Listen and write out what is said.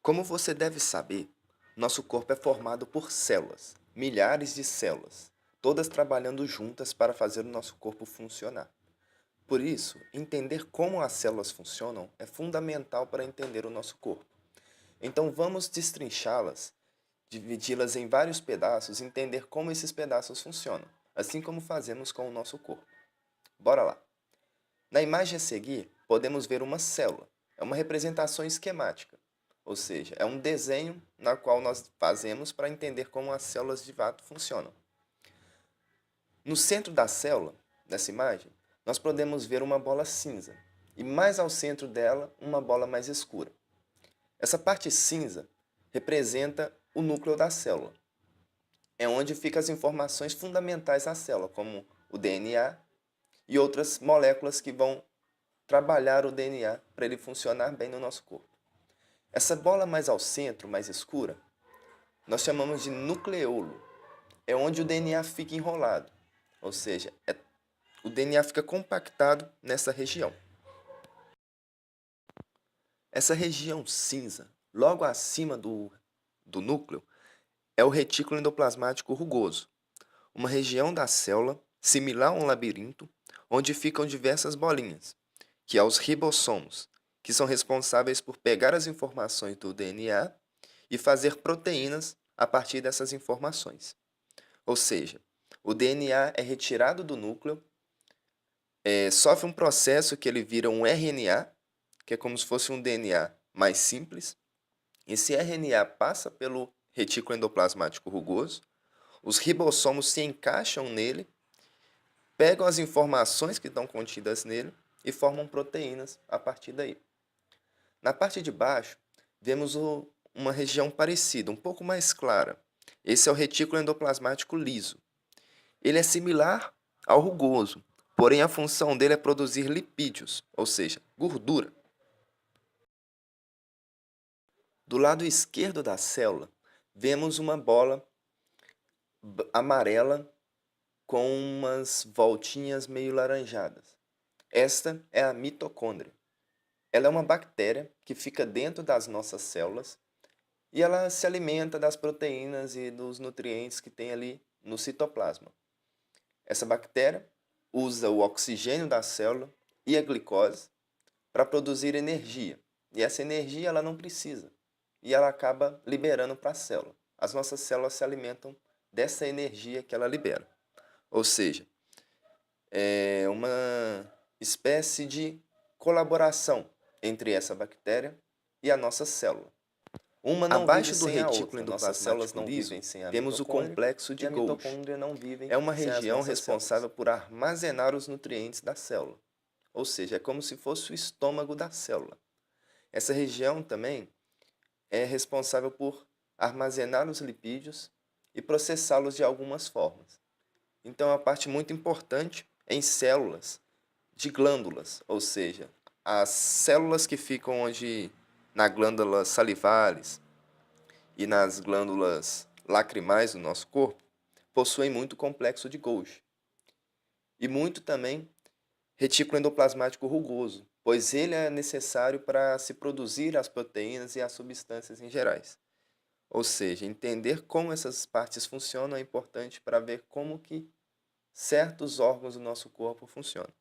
Como você deve saber, nosso corpo é formado por células, milhares de células, todas trabalhando juntas para fazer o nosso corpo funcionar. Por isso, entender como as células funcionam é fundamental para entender o nosso corpo. Então vamos destrinchá-las, dividi-las em vários pedaços e entender como esses pedaços funcionam, assim como fazemos com o nosso corpo. Bora lá! Na imagem a seguir, podemos ver uma célula. É uma representação esquemática, ou seja, é um desenho na qual nós fazemos para entender como as células de fato funcionam. No centro da célula, nessa imagem, nós podemos ver uma bola cinza e mais ao centro dela uma bola mais escura. Essa parte cinza representa o núcleo da célula. É onde ficam as informações fundamentais da célula, como o DNA e outras moléculas que vão trabalhar o DNA para ele funcionar bem no nosso corpo. Essa bola mais ao centro, mais escura, nós chamamos de nucleolo. É onde o DNA fica enrolado, ou seja, o DNA fica compactado nessa região. Essa região cinza, logo acima do núcleo, é o retículo endoplasmático rugoso, uma região da célula similar a um labirinto, onde ficam diversas bolinhas, que são os ribossomos, que são responsáveis por pegar as informações do DNA e fazer proteínas a partir dessas informações. Ou seja, o DNA é retirado do núcleo, sofre um processo que ele vira um RNA, que é como se fosse um DNA mais simples. Esse RNA passa pelo retículo endoplasmático rugoso, os ribossomos se encaixam nele, pegam as informações que estão contidas nele e formam proteínas a partir daí. Na parte de baixo, vemos uma região parecida, um pouco mais clara. Esse é o retículo endoplasmático liso. Ele é similar ao rugoso, porém a função dele é produzir lipídios, ou seja, gordura. Do lado esquerdo da célula, vemos uma bola amarela com umas voltinhas meio laranjadas. Esta é a mitocôndria. Ela é uma bactéria que fica dentro das nossas células e ela se alimenta das proteínas e dos nutrientes que tem ali no citoplasma. Essa bactéria usa o oxigênio da célula e a glicose para produzir energia. E essa energia ela não precisa. E ela acaba liberando para a célula. As nossas células se alimentam dessa energia que ela libera. Ou seja, é uma espécie de colaboração entre essa bactéria e a nossa célula. Uma não vive sem a outra. Nossas células não vivem sem a mitocôndria. Temos o complexo de Golgi. A mitocôndria não vive. É uma região responsável por armazenar os nutrientes da célula. Ou seja, é como se fosse o estômago da célula. Essa região também é responsável por armazenar os lipídios e processá-los de algumas formas. Então, é uma parte muito importante em células de glândulas, ou seja, as células que ficam na glândulas salivares e nas glândulas lacrimais do nosso corpo possuem muito complexo de Golgi. E muito também retículo endoplasmático rugoso, pois ele é necessário para se produzir as proteínas e as substâncias em gerais. Ou seja, entender como essas partes funcionam é importante para ver como que certos órgãos do nosso corpo funcionam.